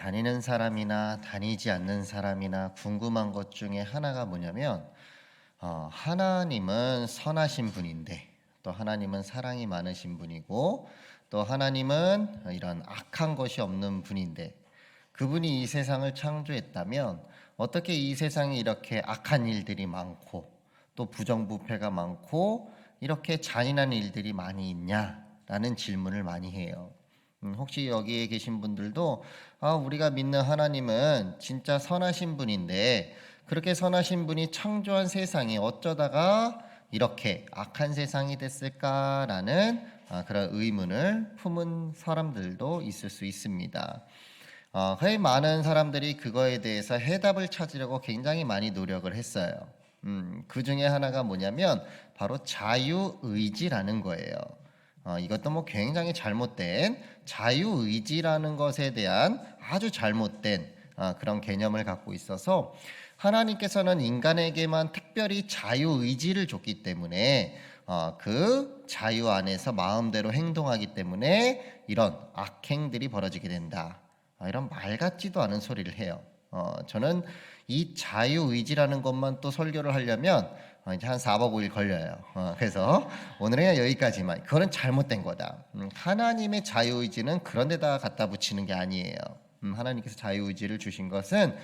다니는 사람이나 다니지 않는 사람이나 궁금한 것 중에 하나가 뭐냐면 하나님은 선하신 분인데 또 하나님은 사랑이 많으신 분이고 또 하나님은 이런 악한 것이 없는 분인데 그분이 이 세상을 창조했다면 어떻게 이 세상에 이렇게 악한 일들이 많고 또 부정부패가 많고 이렇게 잔인한 일들이 많이 있냐라는 질문을 많이 해요. 혹시 여기에 계신 분들도 우리가 믿는 하나님은 진짜 선하신 분인데 그렇게 선하신 분이 창조한 세상이 어쩌다가 이렇게 악한 세상이 됐을까라는 그런 의문을 품은 사람들도 있을 수 있습니다. 거의 많은 사람들이 그거에 대해서 해답을 찾으려고 굉장히 많이 노력을 했어요. 그 중에 하나가 뭐냐면 바로 자유의지라는 거예요. 이것도 뭐 굉장히 잘못된 자유의지라는 것에 대한 아주 잘못된 그런 개념을 갖고 있어서 하나님께서는 인간에게만 특별히 자유의지를 줬기 때문에 그 자유 안에서 마음대로 행동하기 때문에 이런 악행들이 벌어지게 된다. 이런 말 같지도 않은 소리를 해요. 저는 이 자유의지라는 것만 또 설교를 하려면 이제 한 4박 5일 걸려요. 그래서 오늘은 여기까지만. 그거는 잘못된 거다. 하나님의 자유의지는 그런 데다가 갖다 붙이는 게 아니에요. 하나님께서 자유의지를 주신 것은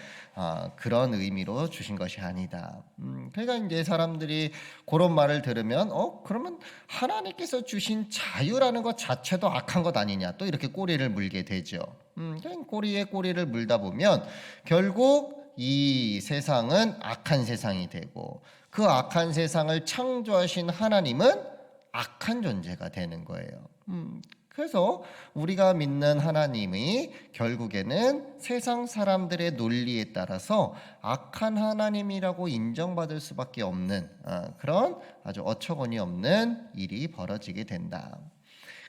그런 의미로 주신 것이 아니다. 그러니까 이제 사람들이 그런 말을 들으면 그러면 하나님께서 주신 자유라는 것 자체도 악한 것 아니냐 또 이렇게 꼬리를 물게 되죠. 그냥 꼬리에 꼬리를 물다 보면 결국 이 세상은 악한 세상이 되고 그 악한 세상을 창조하신 하나님은 악한 존재가 되는 거예요. 그래서 우리가 믿는 하나님이 결국에는 세상 사람들의 논리에 따라서 악한 하나님이라고 인정받을 수밖에 없는 그런 아주 어처구니 없는 일이 벌어지게 된다.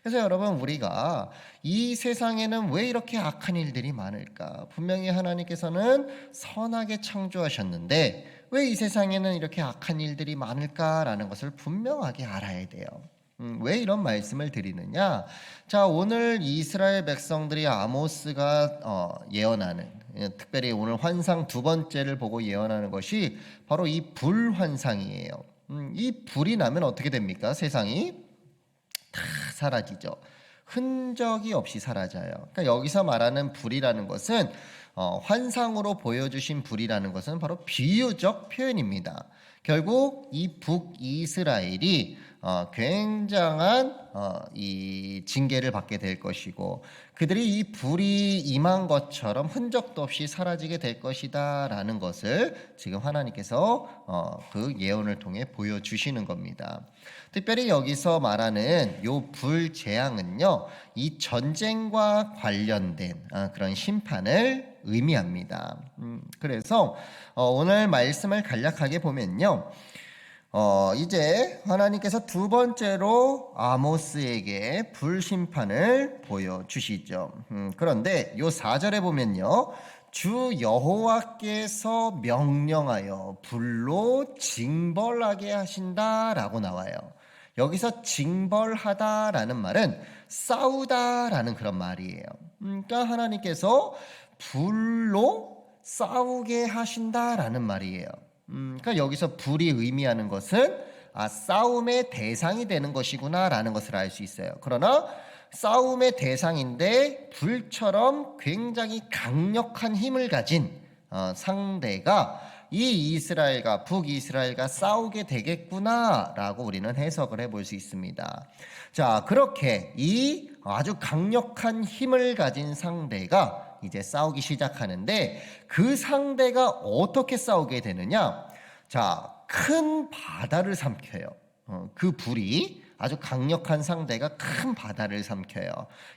그래서 여러분 우리가 이 세상에는 왜 이렇게 악한 일들이 많을까? 분명히 하나님께서는 선하게 창조하셨는데 왜 이 세상에는 이렇게 악한 일들이 많을까라는 것을 분명하게 알아야 돼요. 왜 이런 말씀을 드리느냐? 자, 오늘 이스라엘 백성들이 아모스가 예언하는 특별히 오늘 환상 두 번째를 보고 예언하는 것이 바로 이 불환상이에요. 이 불이 나면 어떻게 됩니까? 세상이 다 사라지죠. 흔적이 없이 사라져요. 그러니까 여기서 말하는 불이라는 것은 환상으로 보여주신 불이라는 것은 바로 비유적 표현입니다. 결국 이 북이스라엘이 굉장한 이 징계를 받게 될 것이고 그들이 이 불이 임한 것처럼 흔적도 없이 사라지게 될 것이다라는 것을 지금 하나님께서 그 예언을 통해 보여주시는 겁니다. 특별히 여기서 말하는 요 불재앙은요, 이 전쟁과 관련된 그런 심판을 의미합니다. 그래서 오늘 말씀을 간략하게 보면요. 이제 하나님께서 두 번째로 아모스에게 불심판을 보여주시죠. 그런데 요 4절에 보면요. 주 여호와께서 명령하여 불로 징벌하게 하신다라고 나와요. 여기서 징벌하다라는 말은 싸우다라는 그런 말이에요. 그러니까 하나님께서 불로 싸우게 하신다라는 말이에요. 그러니까 여기서 불이 의미하는 것은 싸움의 대상이 되는 것이구나라는 것을 알 수 있어요. 그러나 싸움의 대상인데 불처럼 굉장히 강력한 힘을 가진 상대가 이 이스라엘과 북이스라엘과 싸우게 되겠구나라고 우리는 해석을 해볼 수 있습니다. 자, 그렇게 이 아주 강력한 힘을 가진 상대가 이제 싸우기 시작하는데 그 상대가 어떻게 싸우게 되느냐? 자, 큰 바다를 삼켜요. 그 불이 아주 강력한 상대가 큰 바다를 삼켜요.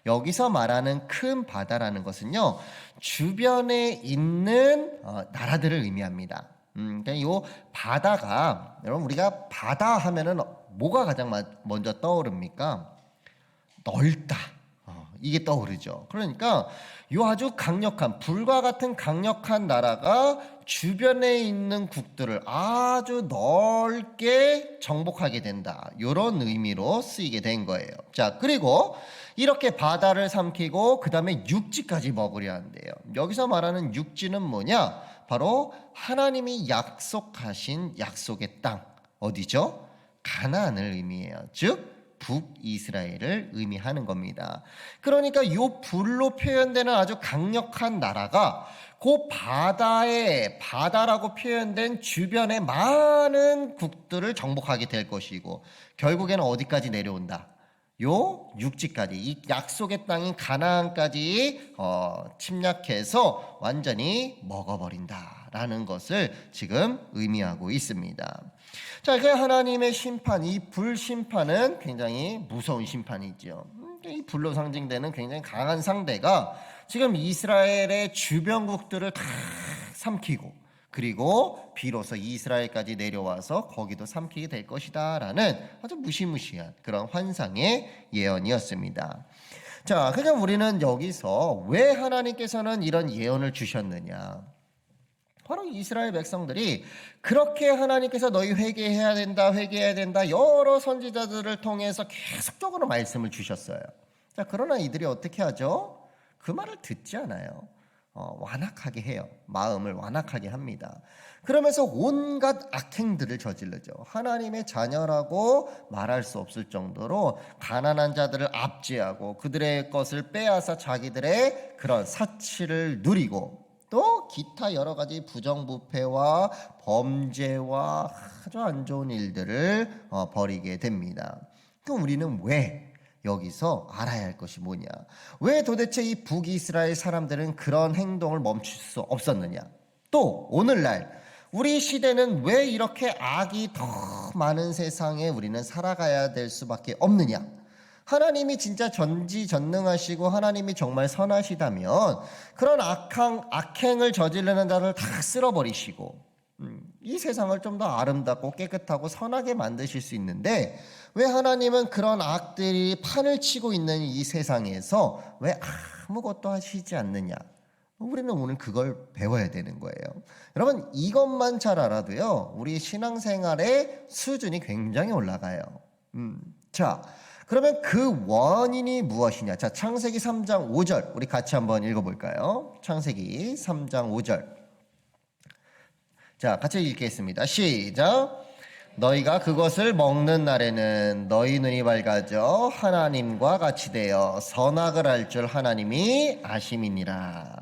여기서 말하는 큰 바다라는 것은요, 주변에 있는 나라들을 의미합니다. 그러니까 이 바다가, 여러분, 우리가 바다 하면은 뭐가 가장 먼저 떠오릅니까? 넓다. 이게 떠오르죠. 그러니까 요 아주 강력한 불과 같은 강력한 나라가 주변에 있는 국들을 아주 넓게 정복하게 된다. 이런 의미로 쓰이게 된 거예요. 자, 그리고 이렇게 바다를 삼키고 그 다음에 육지까지 먹으려 한대요. 여기서 말하는 육지는 뭐냐? 바로 하나님이 약속하신 약속의 땅. 어디죠? 가나안을 의미해요. 즉 북이스라엘을 의미하는 겁니다. 그러니까 이 불로 표현되는 아주 강력한 나라가 그 바다라고 표현된 주변의 많은 국들을 정복하게 될 것이고, 결국에는 어디까지 내려온다? 요 육지까지, 이 약속의 땅인 가나안까지 침략해서 완전히 먹어버린다라는 것을 지금 의미하고 있습니다. 자, 그 하나님의 심판, 이 불심판은 굉장히 무서운 심판이죠. 이 불로 상징되는 굉장히 강한 상대가 지금 이스라엘의 주변국들을 다 삼키고, 그리고 비로소 이스라엘까지 내려와서 거기도 삼키게 될 것이다 라는 아주 무시무시한 그런 환상의 예언이었습니다. 자, 그냥 우리는 여기서 왜 하나님께서는 이런 예언을 주셨느냐, 바로 이스라엘 백성들이 그렇게 하나님께서 너희 회개해야 된다, 회개해야 된다, 여러 선지자들을 통해서 계속적으로 말씀을 주셨어요. 자, 그러나 이들이 어떻게 하죠? 그 말을 듣지 않아요. 완악하게 해요. 마음을 완악하게 합니다. 그러면서 온갖 악행들을 저지르죠. 하나님의 자녀라고 말할 수 없을 정도로 가난한 자들을 압제하고 그들의 것을 빼앗아 자기들의 그런 사치를 누리고, 또 기타 여러 가지 부정부패와 범죄와 아주 안 좋은 일들을 벌이게 됩니다. 그럼 우리는 왜 여기서 알아야 할 것이 뭐냐? 왜 도대체 이 북이스라엘 사람들은 그런 행동을 멈출 수 없었느냐? 또 오늘날 우리 시대는 왜 이렇게 악이 더 많은 세상에 우리는 살아가야 될 수밖에 없느냐? 하나님이 진짜 전지전능하시고 하나님이 정말 선하시다면 그런 악행을 저지르는 자를 다 쓸어버리시고 이 세상을 좀 더 아름답고 깨끗하고 선하게 만드실 수 있는데, 왜 하나님은 그런 악들이 판을 치고 있는 이 세상에서 왜 아무것도 하시지 않느냐? 우리는 오늘 그걸 배워야 되는 거예요. 여러분, 이것만 잘 알아도요, 우리 신앙생활의 수준이 굉장히 올라가요. 자, 그러면 그 원인이 무엇이냐? 자, 창세기 3장 5절 우리 같이 한번 읽어볼까요? 창세기 3장 5절. 자, 같이 읽겠습니다. 시작. 너희가 그것을 먹는 날에는 너희 눈이 밝아져 하나님과 같이 되어 선악을 알 줄 하나님이 아심이니라.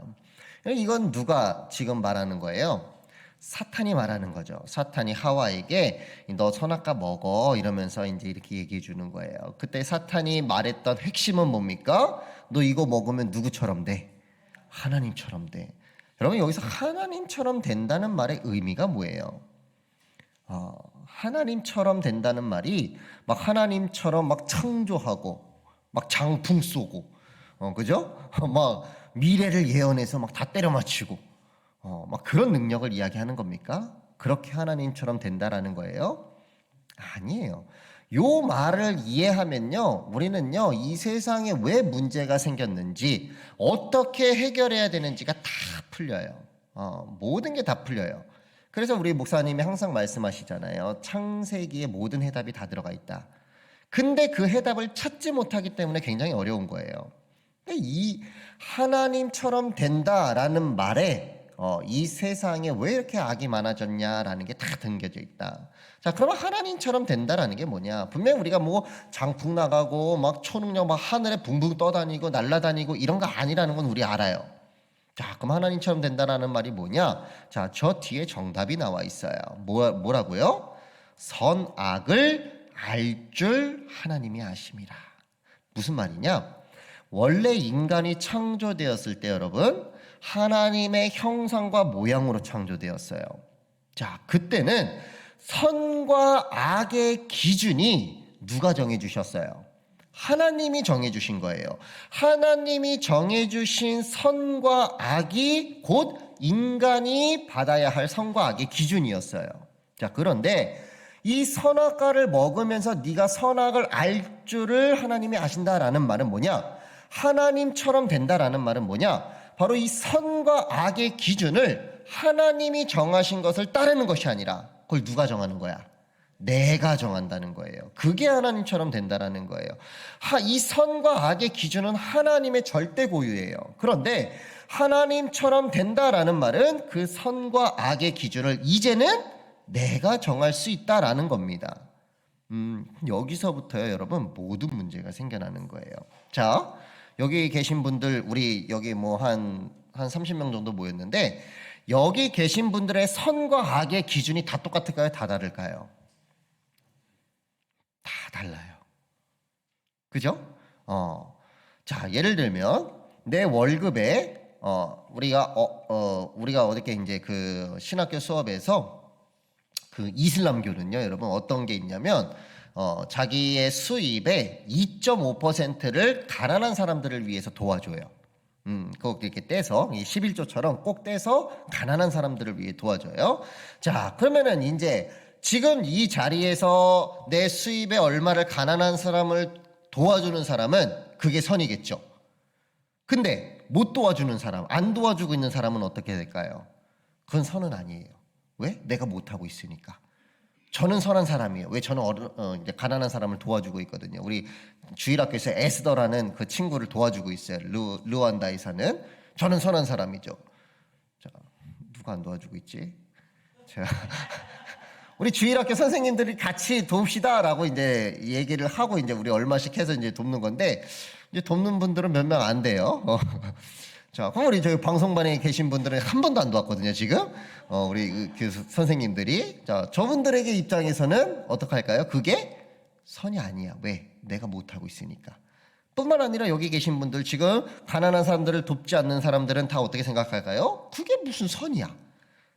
이건 누가 지금 말하는 거예요? 사탄이 말하는 거죠. 사탄이 하와에게 너 선악과 먹어 이러면서 이제 이렇게 얘기해 주는 거예요. 그때 사탄이 말했던 핵심은 뭡니까? 너 이거 먹으면 누구처럼 돼? 하나님처럼 돼. 여러분, 여기서 하나님처럼 된다는 말의 의미가 뭐예요? 하나님처럼 된다는 말이 막 하나님처럼 막 창조하고 막 장풍 쏘고 그죠? 막 미래를 예언해서 막 다 때려 맞추고 막 그런 능력을 이야기하는 겁니까? 그렇게 하나님처럼 된다라는 거예요? 아니에요. 요 말을 이해하면요, 우리는요, 이 세상에 왜 문제가 생겼는지, 어떻게 해결해야 되는지가 다 풀려요. 모든 게 다 풀려요. 그래서 우리 목사님이 항상 말씀하시잖아요. 창세기에 모든 해답이 다 들어가 있다. 근데 그 해답을 찾지 못하기 때문에 굉장히 어려운 거예요. 이 하나님처럼 된다라는 말에 이 세상에 왜 이렇게 악이 많아졌냐라는 게 다 담겨져 있다. 자, 그러면 하나님처럼 된다라는 게 뭐냐? 분명히 우리가 뭐 장풍 나가고 막 초능력 막 하늘에 붕붕 떠다니고 날아다니고 이런 거 아니라는 건 우리 알아요. 자, 그럼 하나님처럼 된다라는 말이 뭐냐? 자, 저 뒤에 정답이 나와 있어요. 뭐라고요? 선악을 알 줄 하나님이 아심이라. 무슨 말이냐? 원래 인간이 창조되었을 때 여러분, 하나님의 형상과 모양으로 창조되었어요. 자, 그때는 선과 악의 기준이 누가 정해주셨어요? 하나님이 정해주신 거예요. 하나님이 정해주신 선과 악이 곧 인간이 받아야 할 선과 악의 기준이었어요. 자, 그런데 이 선악과를 먹으면서 네가 선악을 알 줄을 하나님이 아신다라는 말은 뭐냐? 하나님처럼 된다라는 말은 뭐냐? 바로 이 선과 악의 기준을 하나님이 정하신 것을 따르는 것이 아니라 그걸 누가 정하는 거야? 내가 정한다는 거예요. 그게 하나님처럼 된다라는 거예요. 이 선과 악의 기준은 하나님의 절대 고유예요. 그런데 하나님처럼 된다라는 말은 그 선과 악의 기준을 이제는 내가 정할 수 있다라는 겁니다. 여기서부터요, 여러분, 모든 문제가 생겨나는 거예요. 자, 여기 계신 분들, 우리 여기 뭐 한 30명 정도 모였는데, 여기 계신 분들의 선과 악의 기준이 다 똑같을까요? 다 다를까요? 다 달라요. 그죠? 자, 예를 들면 내 월급에 우리가 어저께 이제 그 신학교 수업에서 그 이슬람교는요, 여러분 어떤 게 있냐면 자기의 수입의 2.5%를 가난한 사람들을 위해서 도와줘요. 꼭 이렇게 떼서 11조처럼 꼭 떼서 가난한 사람들을 위해 도와줘요. 자, 그러면은 이제 지금 이 자리에서 내 수입의 얼마를 가난한 사람을 도와주는 사람은 그게 선이겠죠. 근데 못 도와주는 사람, 안 도와주고 있는 사람은 어떻게 될까요? 그건 선은 아니에요. 왜? 내가 못하고 있으니까. 저는 선한 사람이에요. 왜? 저는 이제 가난한 사람을 도와주고 있거든요. 우리 주일학교에서 에스더라는 그 친구를 도와주고 있어요. 르완다에 사는. 저는 선한 사람이죠. 자, 누가 안 도와주고 있지? 제가 우리 주일학교 선생님들이 같이 돕시다라고 이제 얘기를 하고 이제 우리 얼마씩 해서 이제 돕는 건데 이제 돕는 분들은 몇 명 안 돼요. 자, 그럼 우리 저희 방송반에 계신 분들은 한 번도 안 도왔거든요, 지금. 우리 그 선생님들이. 자, 저분들에게 입장에서는 어떡할까요? 그게 선이 아니야. 왜? 내가 못하고 있으니까. 뿐만 아니라 여기 계신 분들 지금 가난한 사람들을 돕지 않는 사람들은 다 어떻게 생각할까요? 그게 무슨 선이야?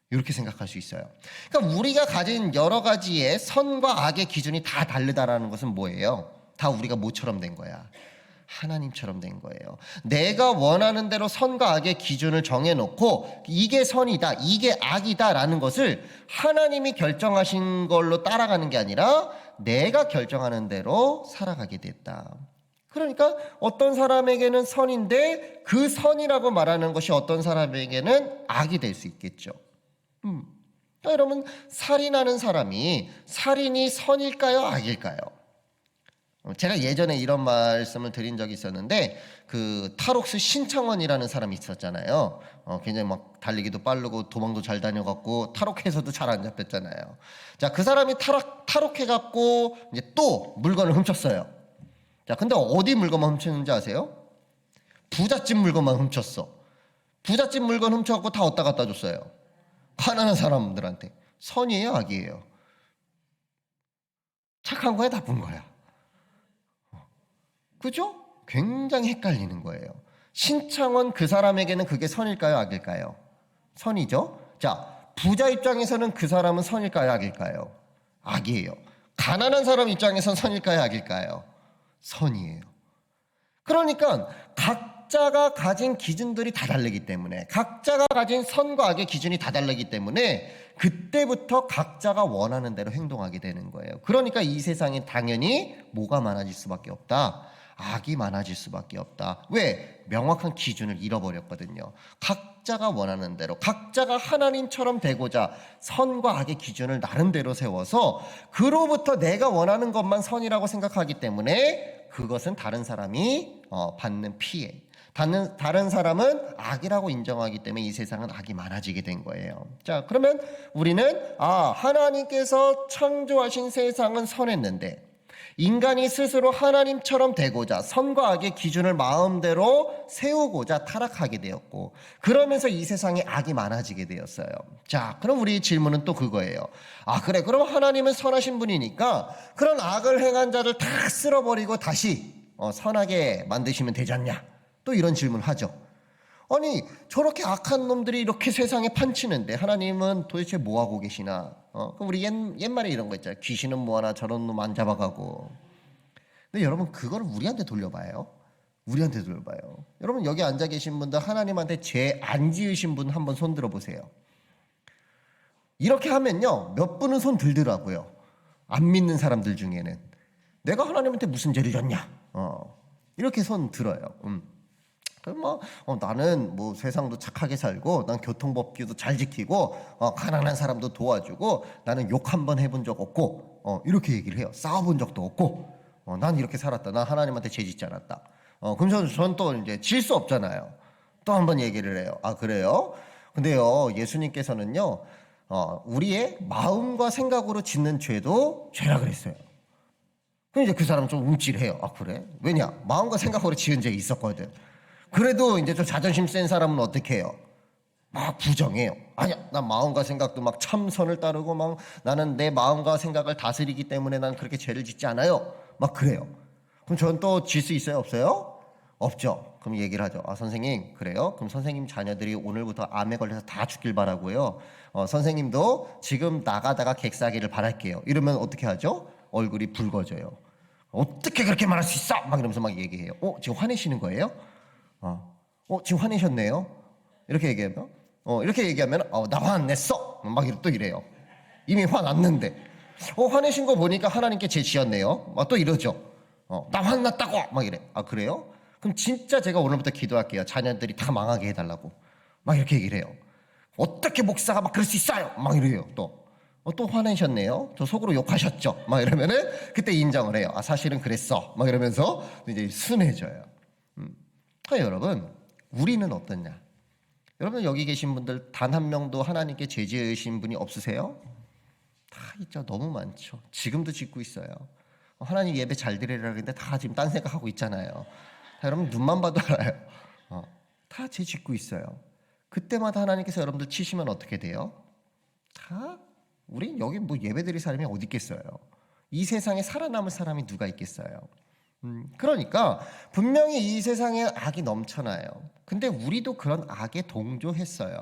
이렇게 생각할 수 있어요. 그러니까 우리가 가진 여러 가지의 선과 악의 기준이 다 다르다라는 것은 뭐예요? 다 우리가 뭐처럼 된 거야? 하나님처럼 된 거예요. 내가 원하는 대로 선과 악의 기준을 정해놓고 이게 선이다, 이게 악이다라는 것을 하나님이 결정하신 걸로 따라가는 게 아니라 내가 결정하는 대로 살아가게 됐다. 그러니까 어떤 사람에게는 선인데 그 선이라고 말하는 것이 어떤 사람에게는 악이 될 수 있겠죠. 그러니까 여러분, 살인하는 사람이 살인이 선일까요, 악일까요? 제가 예전에 이런 말씀을 드린 적이 있었는데 그 탈옥수 신창원이라는 사람이 있었잖아요. 굉장히 막 달리기도 빠르고 도망도 잘 다녀갖고 탈옥해서도 잘 안 잡혔잖아요. 자, 그 사람이 탈옥해갖고 이제 또 물건을 훔쳤어요. 자, 근데 어디 물건만 훔쳤는지 아세요? 부잣집 물건만 훔쳤어. 부잣집 물건 훔쳐갖고 다 어디다 갖다 줬어요? 가난한 사람들한테. 선이에요, 악이에요? 착한 거야, 나쁜 거야? 그죠? 굉장히 헷갈리는 거예요. 신창원 그 사람에게는 그게 선일까요, 악일까요? 선이죠. 자, 부자 입장에서는 그 사람은 선일까요, 악일까요? 악이에요. 가난한 사람 입장에서는 선일까요, 악일까요? 선이에요. 그러니까 각자가 가진 기준들이 다 다르기 때문에, 각자가 가진 선과 악의 기준이 다 다르기 때문에 그때부터 각자가 원하는 대로 행동하게 되는 거예요. 그러니까 이 세상에 당연히 뭐가 많아질 수밖에 없다? 악이 많아질 수밖에 없다. 왜? 명확한 기준을 잃어버렸거든요. 각자가 원하는 대로, 각자가 하나님처럼 되고자 선과 악의 기준을 나름대로 세워서 그로부터 내가 원하는 것만 선이라고 생각하기 때문에 그것은 다른 사람이 받는 피해, 다른 사람은 악이라고 인정하기 때문에 이 세상은 악이 많아지게 된 거예요. 자, 그러면 우리는 하나님께서 창조하신 세상은 선했는데 인간이 스스로 하나님처럼 되고자 선과 악의 기준을 마음대로 세우고자 타락하게 되었고, 그러면서 이 세상에 악이 많아지게 되었어요. 자, 그럼 우리 질문은 또 그거예요. 그래, 그럼 하나님은 선하신 분이니까 그런 악을 행한 자를 다 쓸어버리고 다시 선하게 만드시면 되지 않냐? 또 이런 질문을 하죠. 아니, 저렇게 악한 놈들이 이렇게 세상에 판치는데 하나님은 도대체 뭐하고 계시나? 그럼 우리 옛말에 이런 거 있잖아요. 귀신은 뭐하나 저런 놈 안 잡아가고. 근데 여러분, 그걸 우리한테 돌려봐요. 우리한테 돌려봐요. 여러분, 여기 앉아 계신 분들 하나님한테 죄 안 지으신 분 한번 손 들어보세요. 이렇게 하면요, 몇 분은 손 들더라고요. 안 믿는 사람들 중에는. 내가 하나님한테 무슨 죄를 졌냐? 이렇게 손 들어요. 나는 뭐 세상도 착하게 살고 난 교통법규도 잘 지키고 가난한 사람도 도와주고 나는 욕 한 번 해본 적 없고 이렇게 얘기를 해요. 싸워본 적도 없고 난 이렇게 살았다. 난 하나님한테 죄짓지 않았다. 그럼 전 또 이제 질 수 없잖아요. 또 한 번 얘기를 해요. 아 그래요? 근데요 예수님께서는요 우리의 마음과 생각으로 짓는 죄도 죄라 그랬어요. 그럼 이제 그 사람 좀 움찔해요. 아 그래? 왜냐? 마음과 생각으로 지은 죄 있었거든. 그래도 이제 좀 자존심 센 사람은 어떻게 해요? 막 부정해요. 아니야, 난 마음과 생각도 막 참선을 따르고 막 나는 내 마음과 생각을 다스리기 때문에 난 그렇게 죄를 짓지 않아요. 막 그래요. 그럼 전 또 질 수 있어요? 없어요? 없죠. 그럼 얘기를 하죠. 아 선생님 그래요? 그럼 선생님 자녀들이 오늘부터 암에 걸려서 다 죽길 바라고요. 선생님도 지금 나가다가 객사하기를 바랄게요. 이러면 어떻게 하죠? 얼굴이 붉어져요. 어떻게 그렇게 말할 수 있어? 막 이러면서 막 얘기해요. 지금 화내시는 거예요? 지금 화내셨네요? 이렇게 얘기하면 이렇게 얘기하면 나 화 안 냈어. 막 또 이래요. 이미 화났는데 화내신 거 보니까 하나님께 죄 지었네요. 막 또 이러죠. 나 화났다고 막 이래. 아 그래요? 그럼 진짜 제가 오늘부터 기도할게요. 자녀들이 다 망하게 해달라고. 막 이렇게 얘기를 해요. 어떻게 목사가 막 그럴 수 있어요? 막 이래요. 또 화내셨네요. 저 속으로 욕하셨죠? 막 이러면은 그때 인정을 해요. 아 사실은 그랬어. 막 이러면서 이제 순해져요. 그러니까 여러분 우리는 어떠냐? 여러분 여기 계신 분들 단 한 명도 하나님께 죄 지으신 분이 없으세요? 다 있죠. 너무 많죠. 지금도 짓고 있어요. 하나님 예배 잘 드리라 그랬는데 다 지금 딴 생각하고 있잖아요. 여러분 눈만 봐도 알아요. 다 죄 짓고 있어요. 그때마다 하나님께서 여러분들 치시면 어떻게 돼요? 다 우린 여기 뭐 예배 드릴 사람이 어디 있겠어요? 이 세상에 살아남을 사람이 누가 있겠어요? 그러니까 분명히 이 세상에 악이 넘쳐나요. 근데 우리도 그런 악에 동조했어요.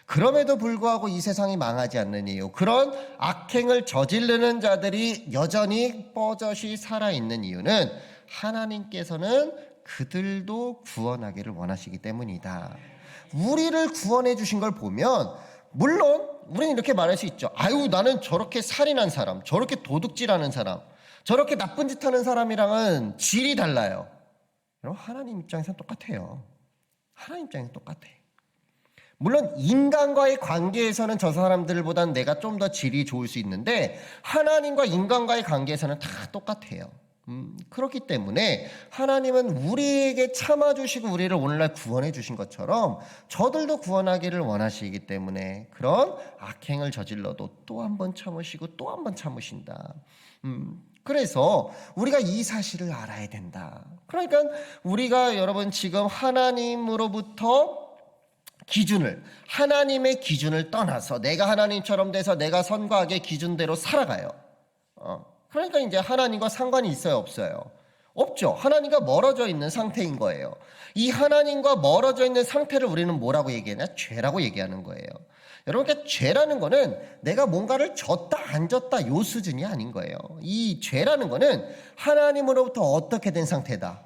그럼에도 불구하고 이 세상이 망하지 않는 이유, 그런 악행을 저지르는 자들이 여전히 뻐젓이 살아있는 이유는 하나님께서는 그들도 구원하기를 원하시기 때문이다. 우리를 구원해 주신 걸 보면 물론 우리는 이렇게 말할 수 있죠. 아유 나는 저렇게 살인한 사람, 저렇게 도둑질하는 사람, 저렇게 나쁜 짓 하는 사람이랑은 질이 달라요. 여러분 하나님 입장에서는 똑같아요. 하나님 입장에서는 똑같아. 물론 인간과의 관계에서는 저 사람들보다는 내가 좀 더 질이 좋을 수 있는데 하나님과 인간과의 관계에서는 다 똑같아요. 그렇기 때문에 하나님은 우리에게 참아주시고 우리를 오늘날 구원해 주신 것처럼 저들도 구원하기를 원하시기 때문에 그런 악행을 저질러도 또 한 번 참으시고 또 한 번 참으신다. 그래서 우리가 이 사실을 알아야 된다. 그러니까 우리가 여러분 지금 하나님으로부터 하나님의 기준을 떠나서 내가 하나님처럼 돼서 내가 선과 악의 기준대로 살아가요. 그러니까 이제 하나님과 상관이 있어요, 없어요? 없죠. 하나님과 멀어져 있는 상태인 거예요. 이 하나님과 멀어져 있는 상태를 우리는 뭐라고 얘기하냐? 죄라고 얘기하는 거예요. 여러분, 그러니까 죄라는 거는 내가 뭔가를 졌다 안 졌다 요 수준이 아닌 거예요. 이 죄라는 거는 하나님으로부터 어떻게 된 상태다?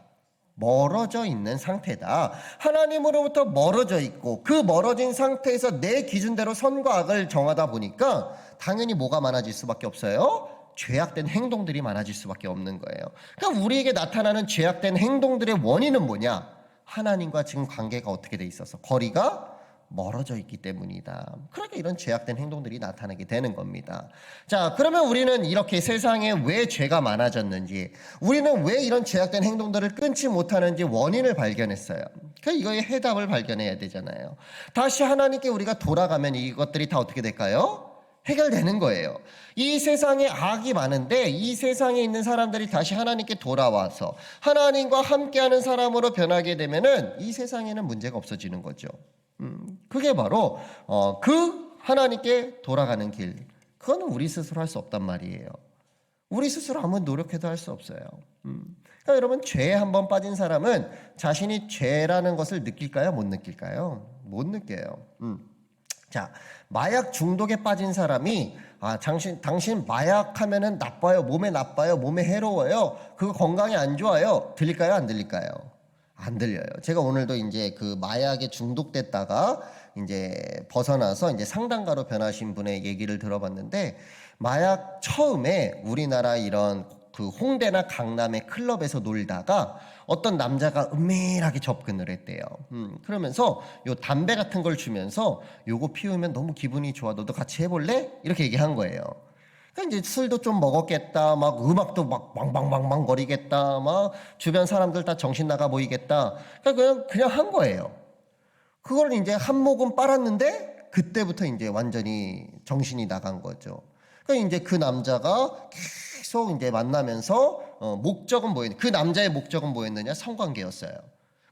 멀어져 있는 상태다. 하나님으로부터 멀어져 있고 그 멀어진 상태에서 내 기준대로 선과 악을 정하다 보니까 당연히 뭐가 많아질 수밖에 없어요? 죄악된 행동들이 많아질 수밖에 없는 거예요. 그러니까 우리에게 나타나는 죄악된 행동들의 원인은 뭐냐? 하나님과 지금 관계가 어떻게 돼 있어서 거리가 멀어져 있기 때문이다. 그러니까 이런 죄악된 행동들이 나타나게 되는 겁니다. 자, 그러면 우리는 이렇게 세상에 왜 죄가 많아졌는지, 우리는 왜 이런 죄악된 행동들을 끊지 못하는지 원인을 발견했어요. 그러니까 이거의 해답을 발견해야 되잖아요. 다시 하나님께 우리가 돌아가면 이것들이 다 어떻게 될까요? 해결되는 거예요. 이 세상에 악이 많은데 이 세상에 있는 사람들이 다시 하나님께 돌아와서 하나님과 함께하는 사람으로 변하게 되면은 이 세상에는 문제가 없어지는 거죠. 그게 바로 그 하나님께 돌아가는 길. 그거는 우리 스스로 할 수 없단 말이에요. 우리 스스로 아무리 노력해도 할 수 없어요. 그러니까 여러분 죄에 한번 빠진 사람은 자신이 죄라는 것을 느낄까요? 못 느낄까요? 못 느껴요. 자, 마약 중독에 빠진 사람이 당신 마약하면은 나빠요. 몸에 나빠요. 몸에 해로워요. 그거 건강에 안 좋아요. 들릴까요? 안 들릴까요? 안 들려요. 제가 오늘도 이제 그 마약에 중독됐다가 이제 벗어나서 이제 상담가로 변하신 분의 얘기를 들어봤는데 마약 처음에 우리나라 이런 그 홍대나 강남의 클럽에서 놀다가 어떤 남자가 은밀하게 접근을 했대요. 그러면서 요 담배 같은 걸 주면서 요거 피우면 너무 기분이 좋아. 너도 같이 해볼래? 이렇게 얘기한 거예요. 그러니까 이제 술도 좀 먹었겠다. 막 음악도 막 방방방방 거리겠다. 막 주변 사람들 다 정신 나가 보이겠다. 그러니까 그냥 한 거예요. 그걸 이제 한 모금 빨았는데 그때부터 이제 완전히 정신이 나간 거죠. 그러니까 이제 그 남자가 계속 이제 만나면서 목적은 뭐였냐? 그 남자의 목적은 뭐였느냐? 성관계였어요.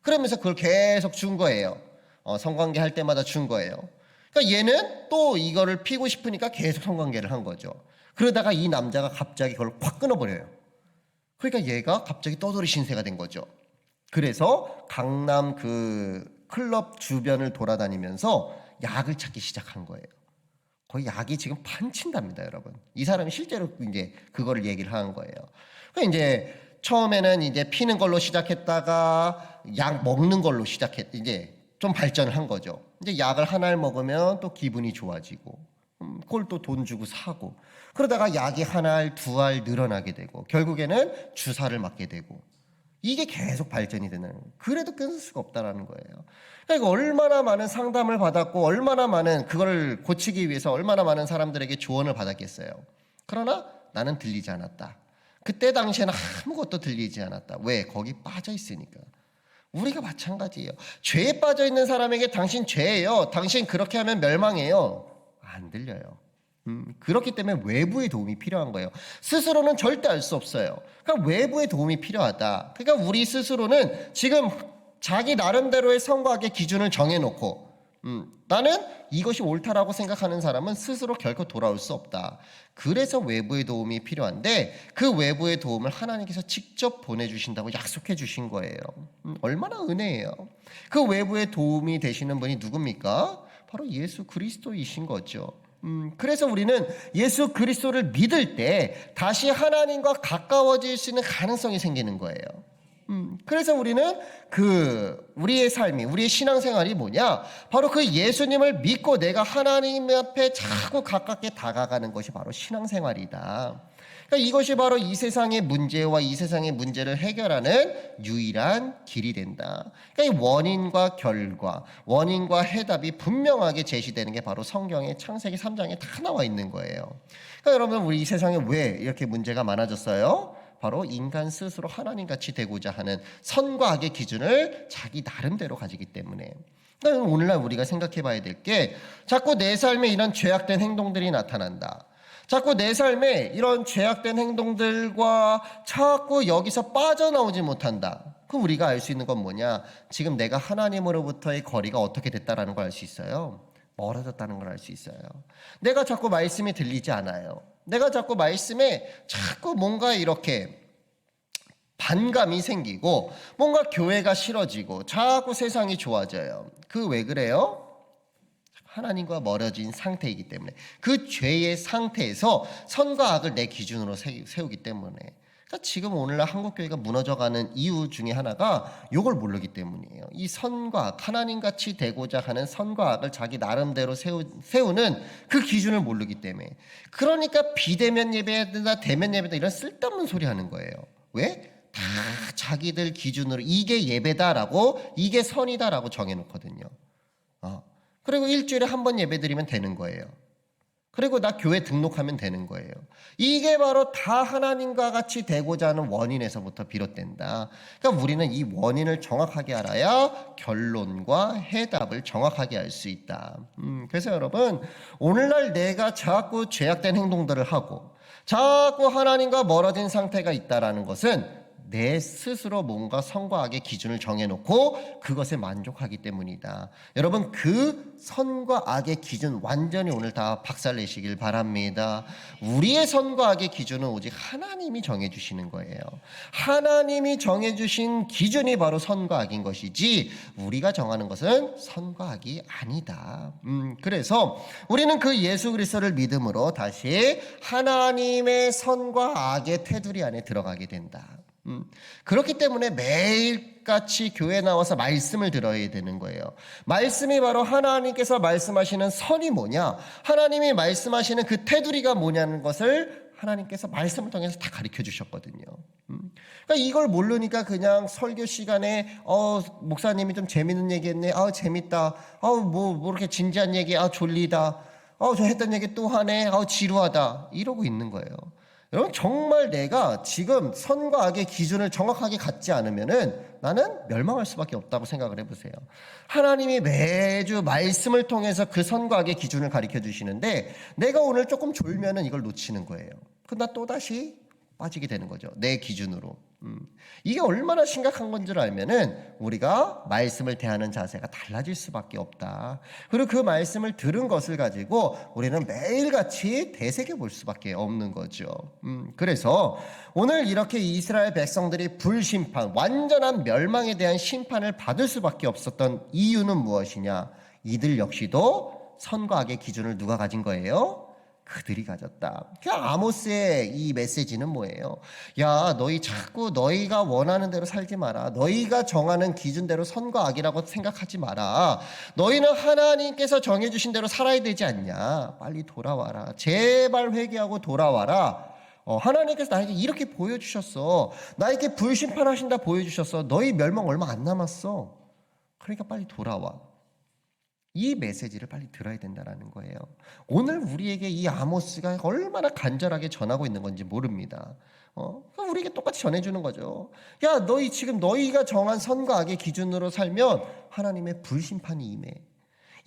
그러면서 그걸 계속 준 거예요. 성관계 할 때마다 준 거예요. 그러니까 얘는 또 이거를 피고 싶으니까 계속 성관계를 한 거죠. 그러다가 이 남자가 갑자기 그걸 확 끊어버려요. 그러니까 얘가 갑자기 떠돌이 신세가 된 거죠. 그래서 강남 그 클럽 주변을 돌아다니면서 약을 찾기 시작한 거예요. 거의 약이 지금 판친답니다, 여러분. 이 사람이 실제로 이제 그거를 얘기를 하는 거예요. 그러니까 이제 처음에는 이제 피는 걸로 시작했다가 약 먹는 걸로 이제 좀 발전을 한 거죠. 이제 약을 하나를 먹으면 또 기분이 좋아지고, 그걸 또 돈 주고 사고, 그러다가 약이 한 알, 두 알 늘어나게 되고, 결국에는 주사를 맞게 되고, 이게 계속 발전이 되는 거예요. 그래도 끊을 수가 없다라는 거예요. 그러니까 얼마나 많은 상담을 받았고 얼마나 많은 그걸 고치기 위해서 얼마나 많은 사람들에게 조언을 받았겠어요. 그러나 나는 들리지 않았다. 그때 당시에는 아무것도 들리지 않았다. 왜? 거기 빠져 있으니까. 우리가 마찬가지예요. 죄에 빠져 있는 사람에게 당신 죄예요. 당신 그렇게 하면 멸망해요. 안 들려요. 그렇기 때문에 외부의 도움이 필요한 거예요. 스스로는 절대 알 수 없어요. 그러니까 외부의 도움이 필요하다. 그러니까 우리 스스로는 지금 자기 나름대로의 성과학의 기준을 정해놓고 나는 이것이 옳다라고 생각하는 사람은 스스로 결코 돌아올 수 없다. 그래서 외부의 도움이 필요한데 그 외부의 도움을 하나님께서 직접 보내주신다고 약속해 주신 거예요. 얼마나 은혜예요. 그 외부의 도움이 되시는 분이 누굽니까? 바로 예수 그리스도이신 거죠. 그래서 우리는 예수 그리스도를 믿을 때 다시 하나님과 가까워질 수 있는 가능성이 생기는 거예요. 그래서 우리는 우리의 삶이, 우리의 신앙생활이 뭐냐? 바로 그 예수님을 믿고 내가 하나님 앞에 자꾸 가깝게 다가가는 것이 바로 신앙생활이다. 그러니까 이것이 바로 이 세상의 문제와 이 세상의 문제를 해결하는 유일한 길이 된다. 그러니까 이 원인과 결과, 원인과 해답이 분명하게 제시되는 게 바로 성경의 창세기 3장에 다 나와 있는 거예요. 그러니까 여러분, 우리 이 세상에 왜 이렇게 문제가 많아졌어요? 바로 인간 스스로 하나님같이 되고자 하는 선과 악의 기준을 자기 나름대로 가지기 때문에. 그러니까 오늘날 우리가 생각해 봐야 될 게 자꾸 내 삶에 이런 죄악된 행동들이 나타난다. 자꾸 내 삶에 이런 죄악된 행동들과 자꾸 여기서 빠져나오지 못한다. 그럼 우리가 알 수 있는 건 뭐냐? 지금 내가 하나님으로부터의 거리가 어떻게 됐다라는 걸 알 수 있어요. 멀어졌다는 걸 알 수 있어요. 내가 자꾸 말씀이 들리지 않아요. 내가 자꾸 말씀에 자꾸 뭔가 이렇게 반감이 생기고 뭔가 교회가 싫어지고 자꾸 세상이 좋아져요. 그 왜 그래요? 하나님과 멀어진 상태이기 때문에 그 죄의 상태에서 선과 악을 내 기준으로 세우기 때문에 그러니까 지금 오늘날 한국교회가 무너져가는 이유 중에 하나가 이걸 모르기 때문이에요. 이 선과 악, 하나님같이 되고자 하는 선과 악을 자기 나름대로 세우는 그 기준을 모르기 때문에 그러니까 비대면 예배다 대면 예배다 이런 쓸데없는 소리 하는 거예요. 왜? 다 자기들 기준으로 이게 예배다라고 이게 선이다라고 정해놓거든요. 그리고 일주일에 한 번 예배드리면 되는 거예요. 그리고 나 교회 등록하면 되는 거예요. 이게 바로 다 하나님과 같이 되고자 하는 원인에서부터 비롯된다. 그러니까 우리는 이 원인을 정확하게 알아야 결론과 해답을 정확하게 알 수 있다. 그래서 여러분, 오늘날 내가 자꾸 죄악된 행동들을 하고 자꾸 하나님과 멀어진 상태가 있다라는 것은 내 스스로 뭔가 선과 악의 기준을 정해놓고 그것에 만족하기 때문이다. 여러분, 그 선과 악의 기준 완전히 오늘 다 박살내시길 바랍니다. 우리의 선과 악의 기준은 오직 하나님이 정해주시는 거예요. 하나님이 정해주신 기준이 바로 선과 악인 것이지 우리가 정하는 것은 선과 악이 아니다. 그래서 우리는 그 예수 그리스도를 믿음으로 다시 하나님의 선과 악의 테두리 안에 들어가게 된다. 그렇기 때문에 매일같이 교회에 나와서 말씀을 들어야 되는 거예요. 말씀이 바로 하나님께서 말씀하시는 선이 뭐냐, 하나님이 말씀하시는 그 테두리가 뭐냐는 것을 하나님께서 말씀을 통해서 다 가르쳐 주셨거든요. 그러니까 이걸 모르니까 그냥 설교 시간에 목사님이 좀 재밌는 얘기했네. 재밌다. 뭐 이렇게 진지한 얘기. 졸리다. 저 했던 얘기 또 하네. 지루하다. 이러고 있는 거예요. 여러분 정말 내가 지금 선과 악의 기준을 정확하게 갖지 않으면은 나는 멸망할 수밖에 없다고 생각을 해보세요. 하나님이 매주 말씀을 통해서 그 선과 악의 기준을 가르쳐 주시는데 내가 오늘 조금 졸면은 이걸 놓치는 거예요. 그럼 나 또다시 빠지게 되는 거죠. 내 기준으로. 이게 얼마나 심각한 건 줄 알면은 우리가 말씀을 대하는 자세가 달라질 수밖에 없다. 그리고 그 말씀을 들은 것을 가지고 우리는 매일같이 되새겨 볼 수밖에 없는 거죠. 그래서 오늘 이렇게 이스라엘 백성들이 불심판, 완전한 멸망에 대한 심판을 받을 수밖에 없었던 이유는 무엇이냐? 이들 역시도 선과 악의 기준을 누가 가진 거예요? 그들이 가졌다. 아모스의 이 메시지는 뭐예요? 야, 너희 자꾸 너희가 원하는 대로 살지 마라. 너희가 정하는 기준대로 선과 악이라고 생각하지 마라. 너희는 하나님께서 정해주신 대로 살아야 되지 않냐? 빨리 돌아와라. 제발 회개하고 돌아와라. 하나님께서 나에게 이렇게 보여주셨어. 나에게 불심판하신다 보여주셨어. 너희 멸망 얼마 안 남았어. 그러니까 빨리 돌아와. 이 메시지를 빨리 들어야 된다는 거예요. 오늘 우리에게 이 아모스가 얼마나 간절하게 전하고 있는 건지 모릅니다. 우리에게 똑같이 전해주는 거죠. 야, 너희 지금 너희가 정한 선과 악의 기준으로 살면 하나님의 불심판이 임해.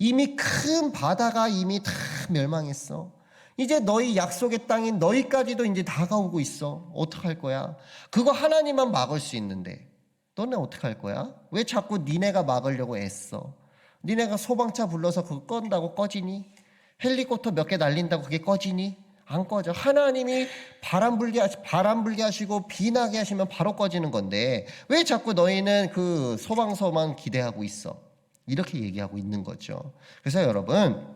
이미 큰 바다가 이미 다 멸망했어. 이제 너희 약속의 땅인 너희까지도 이제 다가오고 있어. 어떡할 거야? 그거 하나님만 막을 수 있는데 너네 어떡할 거야? 왜 자꾸 니네가 막으려고 애써? 니네가 소방차 불러서 그거 껐다고 꺼지니? 헬리콥터 몇 개 날린다고 그게 꺼지니? 안 꺼져. 하나님이 바람 불게 하시고 비 나게 하시면 바로 꺼지는 건데 왜 자꾸 너희는 그 소방서만 기대하고 있어? 이렇게 얘기하고 있는 거죠. 그래서 여러분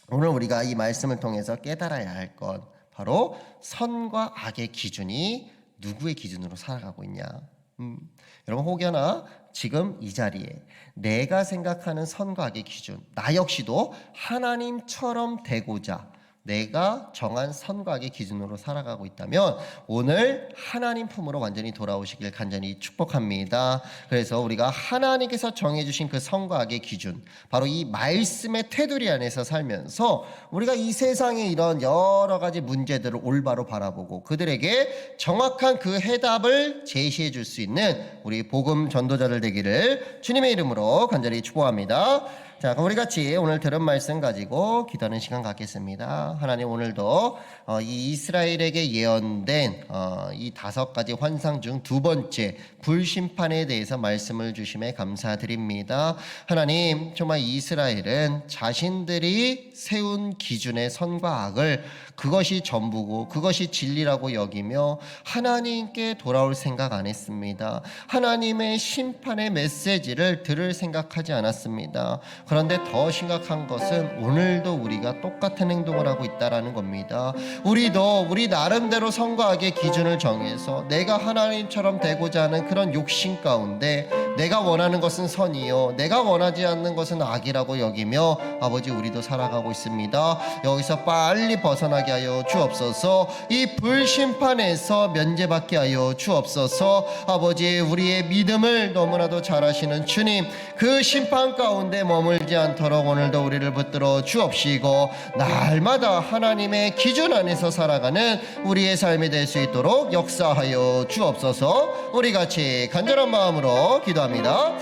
오늘 우리가 이 말씀을 통해서 깨달아야 할 건 바로 선과 악의 기준이 누구의 기준으로 살아가고 있냐. 여러분 혹여나 지금 이 자리에 내가 생각하는 선과 악의 기준, 나 역시도 하나님처럼 되고자 내가 정한 선과 악의 기준으로 살아가고 있다면 오늘 하나님 품으로 완전히 돌아오시길 간절히 축복합니다. 그래서 우리가 하나님께서 정해주신 그 선과 악의 기준, 바로 이 말씀의 테두리 안에서 살면서 우리가 이 세상의 이런 여러 가지 문제들을 올바로 바라보고 그들에게 정확한 그 해답을 제시해 줄 수 있는 우리 복음 전도자들 되기를 주님의 이름으로 간절히 축복합니다. 자, 그럼 우리 같이 오늘 들은 말씀 가지고 기도하는 시간 갖겠습니다. 하나님 오늘도 이 이스라엘에게 예언된 이 5가지 환상 중 2번째 불심판에 대해서 말씀을 주심에 감사드립니다. 하나님 정말 이스라엘은 자신들이 세운 기준의 선과 악을 그것이 전부고 그것이 진리라고 여기며 하나님께 돌아올 생각 안 했습니다. 하나님의 심판의 메시지를 들을 생각하지 않았습니다. 그런데 더 심각한 것은 오늘도 우리가 똑같은 행동을 하고 있다는 겁니다. 우리도 우리 나름대로 선과 악의 기준을 정해서 내가 하나님처럼 되고자 하는 그런 욕심 가운데 내가 원하는 것은 선이요 내가 원하지 않는 것은 악이라고 여기며 아버지 우리도 살아가고 있습니다. 여기서 빨리 벗어나게 하여 주옵소서. 이 불심판에서 면제받게 하여 주옵소서. 아버지 우리의 믿음을 너무나도 잘 아시는 주님, 그 심판 가운데 머물지 않도록 오늘도 우리를 붙들어 주옵시고 날마다 하나님의 기준 안에서 살아가는 우리의 삶이 될 수 있도록 역사하여 주옵소서. 우리 같이 간절한 마음으로 기도합니다.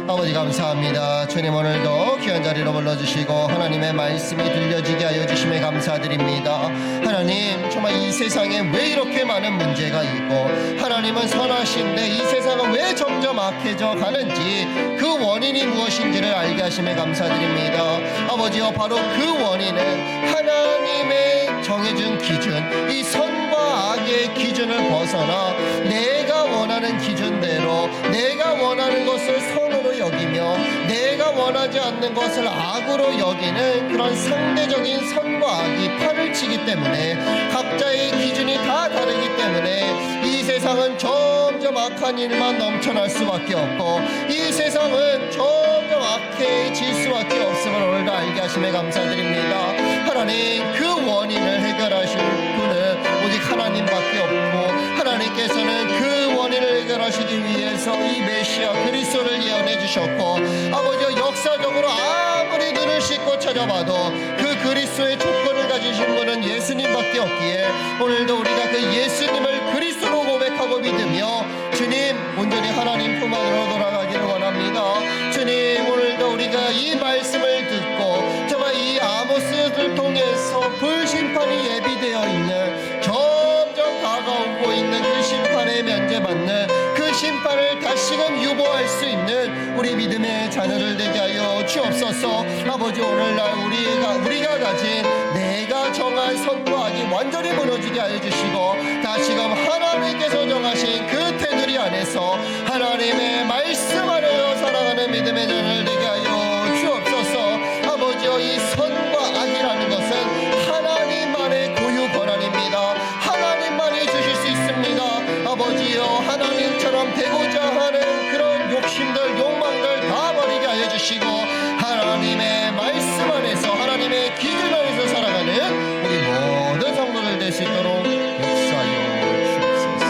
아버지 감사합니다. 주님 오늘도 귀한 자리로 불러주시고 하나님의 말씀이 들려지게 하여 주심에 감사드립니다. 하나님 정말 이 세상에 왜 이렇게 많은 문제가 있고 하나님은 선하신데 이 세상은 왜 점점 악해져 가는지 그 원인이 무엇인지를 알게 하심에 감사드립니다. 아버지여 바로 그 원인은 하나님의 정해준 기준, 이 선과 악의 기준을 벗어나 내가 원하는 기준대로 내가 원하는 것을 선으로 여기며 내가 원하지 않는 것을 악으로 여기는 그런 상대적인 선과 악이 판을 치기 때문에 각자의 기준이 다 다르기 때문에 이 세상은 점점 악한 일만 넘쳐날 수밖에 없고 이 세상은 점점 악해질 수밖에 없음을 오늘도 알게 하심에 감사드립니다. 하나님 그 원인을 해결하실 분은 오직 하나님밖에 없고 하나님께서는 그 해결하시기 위해서 이 메시아 그리스도를 예언해 주셨고, 아버지 역사적으로 아무리 눈을 씻고 찾아봐도 그 그리스도의 조건을 가지신 분은 예수님밖에 없기에 오늘도 우리가 그 예수님을 그리스도로 고백하고 믿으며 주님 온전히 하나님 품 안으로 돌아가기를 원합니다. 주님 오늘도 우리가 이 말씀을 듣고 정말 이 아모스를 통해서 불심판이 예비되어 있는, 점점 다가오고 있는 그 심판에 면제받는 그 심판을 다시금 유보할 수 있는 우리 믿음의 자녀들 되게 하여 주옵소서. 아버지 오늘날 우리가 가진 내가 정한 선과 악이 완전히 무너지게 하여 주시고 다시금 하나님께서 정하신 그 테두리 안에서 하나님의 말씀 안에서 살아가는 믿음의 자녀들 되게 하여 주옵소서. 아버지여 이 선과 악이라는 것은 하나님만의 고유 권한입니다. 하나님만이 주실 수 있습니다. 아버지여 하나님처럼 되고자 하는 그런 욕심들 욕망들 다 버리게 하여 주시고 하나님의 말씀 안에서 하나님의 기준 안에서 살아가는 우리 모든 성도들 될 수 있도록 역사하여 주옵소서.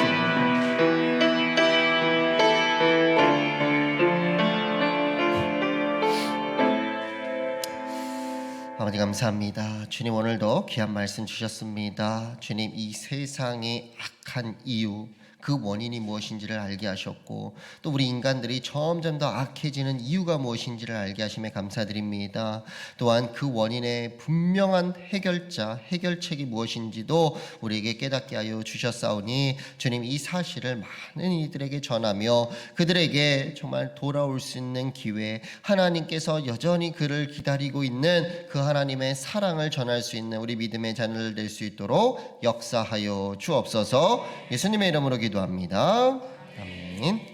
아버지 감사합니다. 주님 오늘도 귀한 말씀 주셨습니다. 주님 이 세상이 악한 이유 그 원인이 무엇인지를 알게 하셨고 또 우리 인간들이 점점 더 악해지는 이유가 무엇인지를 알게 하심에 감사드립니다. 또한 그 원인의 분명한 해결책이 무엇인지도 우리에게 깨닫게 하여 주셨사오니 주님 이 사실을 많은 이들에게 전하며 그들에게 정말 돌아올 수 있는 기회, 하나님께서 여전히 그를 기다리고 있는 그 하나님의 사랑을 전할 수 있는 우리 믿음의 자녀들 될 수 있도록 역사하여 주옵소서. 예수님의 이름으로 기도합니다. 아멘.